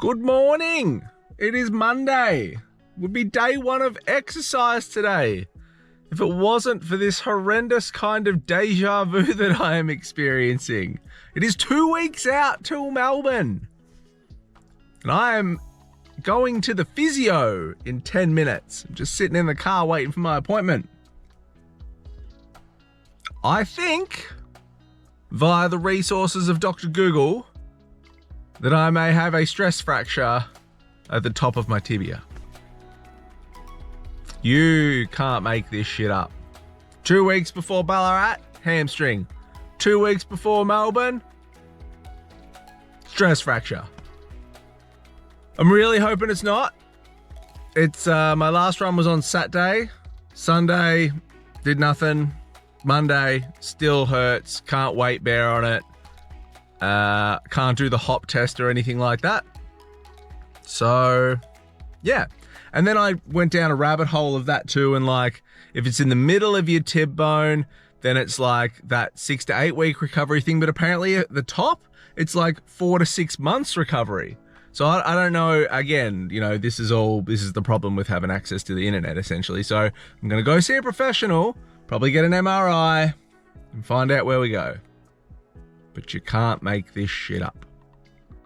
Good morning. It is Monday. Would be day one of exercise today. If it wasn't for this horrendous kind of deja vu that I am experiencing. It is 2 weeks out till Melbourne. And I am going to the physio in 10 minutes. I'm just sitting in the car waiting for my appointment. I think, via the resources of Dr. Google, that I may have a stress fracture at the top of my tibia. You can't make this shit up. 2 weeks before Ballarat, hamstring. 2 weeks before Melbourne, stress fracture. I'm really hoping it's not. It's my last run was on Saturday. Sunday, did nothing. Monday, still hurts. Can't weight bear on it. Can't do the hop test or anything like that. So, yeah. And then I went down a rabbit hole of that too. And like, if it's in the middle of your tib bone, then it's like that 6 to 8 week recovery thing. But apparently at the top, it's like 4 to 6 months recovery. So I don't know. Again, you know, this is the problem with having access to the internet essentially. So I'm going to go see a professional, probably get an MRI and find out where we go. But you can't make this shit up.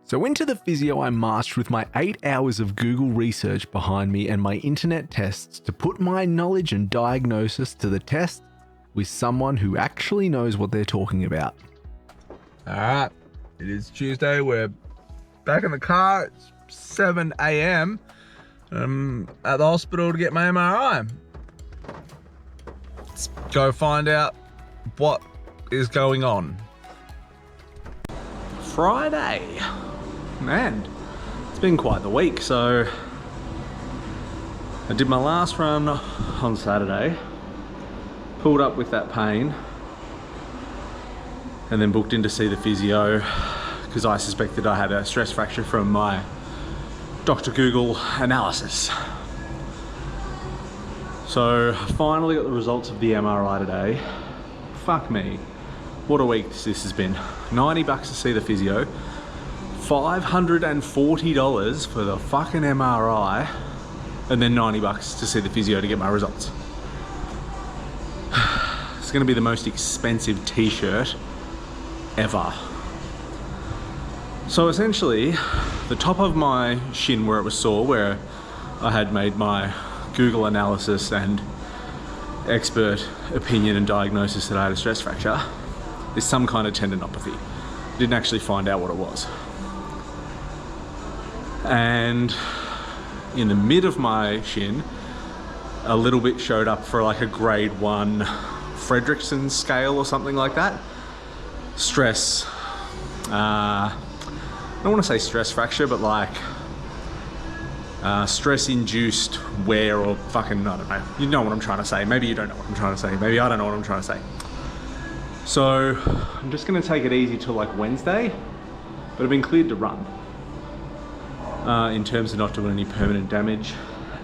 So into the physio I marched with my 8 hours of Google research behind me and my internet tests to put my knowledge and diagnosis to the test with someone who actually knows what they're talking about. All right, it is Tuesday. We're back in the car. It's 7 a.m. I'm at the hospital to get my MRI. Let's go find out what is going on. Friday. Man, it's been quite the week. So I did my last run on Saturday, pulled up with that pain, and then booked in to see the physio because I suspected I had a stress fracture from my Dr. Google analysis. So I finally got the results of the MRI today. Fuck me. What a week this has been. $90 to see the physio, $540 for the fucking MRI, and then $90 to see the physio to get my results. It's gonna be the most expensive t-shirt ever. So essentially, the top of my shin where it was sore, where I had made my Google analysis and expert opinion and diagnosis that I had a stress fracture, is some kind of tendinopathy. Didn't actually find out what it was. And in the mid of my shin, a little bit showed up for like a grade 1 Fredrickson scale or something like that. Stress, I don't want to say stress fracture, but like stress-induced wear or fucking, I don't know. You know what I'm trying to say. Maybe you don't know what I'm trying to say. Maybe I don't know what I'm trying to say. So I'm just gonna take it easy till like Wednesday, but I've been cleared to run in terms of not doing any permanent damage.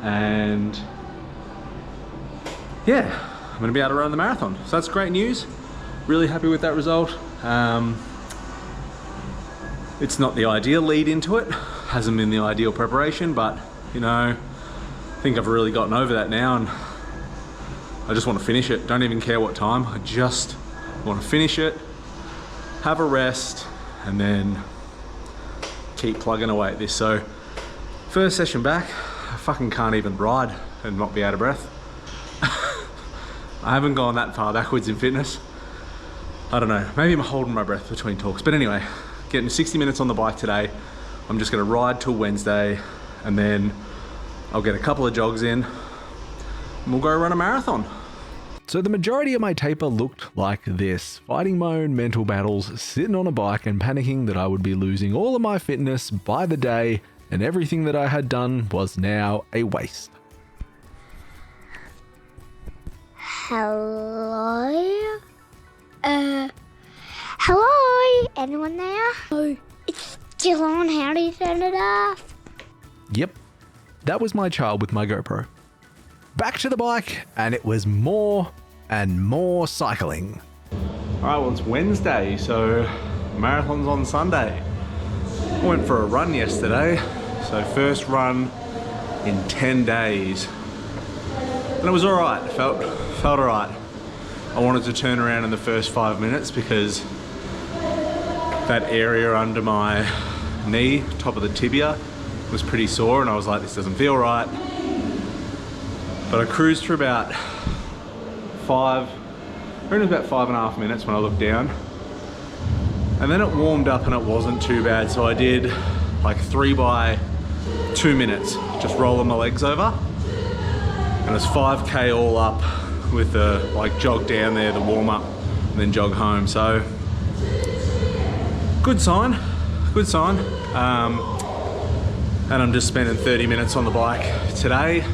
And yeah, I'm gonna be able to run the marathon. So that's great news. Really happy with that result. It's not the ideal lead into it. Hasn't been the ideal preparation, but you know, I think I've really gotten over that now and I just want to finish it. Don't even care what time. I just want to finish it, have a rest, and then keep plugging away at this. So first session back, I fucking can't even ride and not be out of breath. I haven't gone that far backwards in fitness. I don't know, maybe I'm holding my breath between talks, but anyway, getting 60 minutes on the bike today. I'm just gonna ride till Wednesday and then I'll get a couple of jogs in and we'll go run a marathon. So the majority of my taper looked like this, fighting my own mental battles, sitting on a bike and panicking that I would be losing all of my fitness by the day and everything that I had done was now a waste. Hello? Hello? Anyone there? Oh, it's still on. How do you turn it off? Yep, that was my child with my GoPro. Back to the bike, and it was more and more cycling. All right, well, it's Wednesday, so marathon's on Sunday. I went for a run yesterday. So first run in 10 days. And it was all right, felt all right. I wanted to turn around in the first 5 minutes because that area under my knee, top of the tibia, was pretty sore, and I was like, this doesn't feel right. But I cruised for about only about 5.5 minutes when I looked down. And then it warmed up and it wasn't too bad. So I did like 3 by 2 minutes, just rolling my legs over. And it was 5K all up with the like jog down there, the warm up, and then jog home. So good sign, good sign. And I'm just spending 30 minutes on the bike today,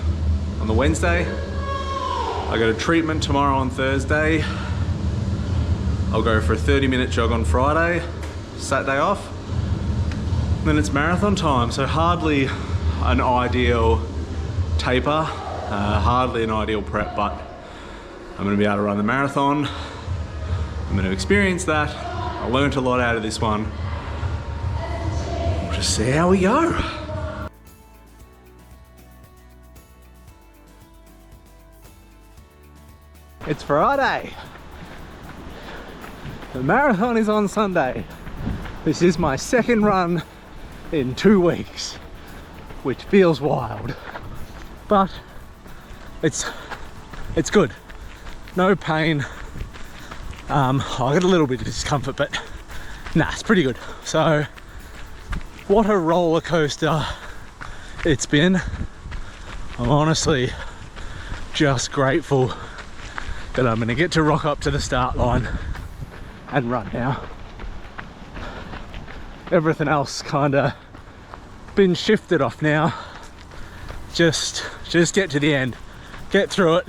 on the Wednesday. I got a treatment tomorrow on Thursday. I'll go for a 30-minute jog on Friday, Saturday off. And then it's marathon time, so hardly an ideal taper, hardly an ideal prep, but I'm gonna be able to run the marathon. I'm gonna experience that. I learned a lot out of this one. We'll just see how we go. It's Friday. The marathon is on Sunday. This is my second run in 2 weeks, which feels wild, but it's good. No pain. I got a little bit of discomfort, but nah, it's pretty good. So, what a roller coaster it's been. I'm honestly just grateful that I'm gonna get to rock up to the start line and run now. Everything else kinda been shifted off now. Just get to the end, get through it,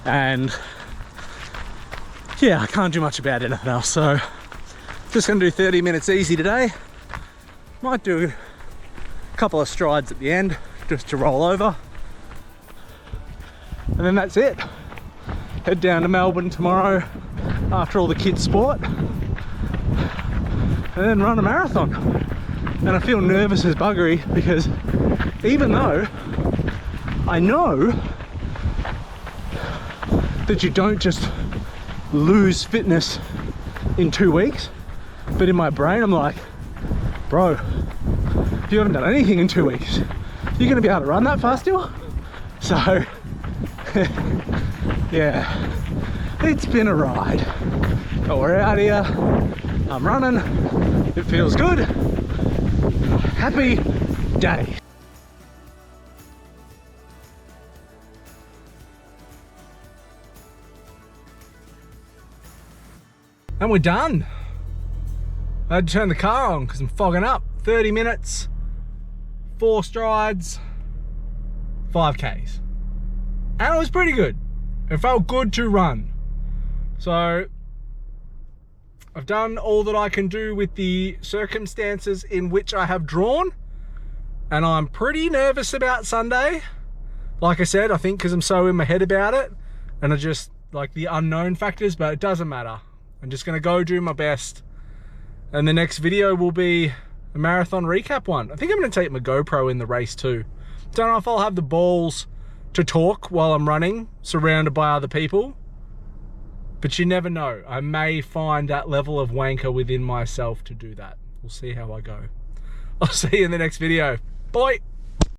and yeah, I can't do much about anything else. So just gonna do 30 minutes easy today. Might do a couple of strides at the end just to roll over, and then that's it. Head down to Melbourne tomorrow after all the kids' sport, and then run a marathon. And I feel nervous as buggery because even though I know that you don't just lose fitness in 2 weeks, but in my brain I'm like, bro, if you haven't done anything in 2 weeks, you're gonna be able to run that fast still? So yeah, it's been a ride, but we're out here, I'm running, it feels good, happy day. And we're done. I had to turn the car on because I'm fogging up. 30 minutes, 4 strides, 5Ks. And it was pretty good. It felt good to run. So I've done all that I can do with the circumstances in which I have drawn, and I'm pretty nervous about Sunday. Like I said, I think because I'm so in my head about it, and I just like the unknown factors, but it doesn't matter. I'm just gonna go do my best. And the next video will be a marathon recap one. I think I'm gonna take my GoPro in the race too. Don't know if I'll have the balls to talk while I'm running, surrounded by other people. But you never know. I may find that level of wanker within myself to do that. We'll see how I go. I'll see you in the next video. Bye.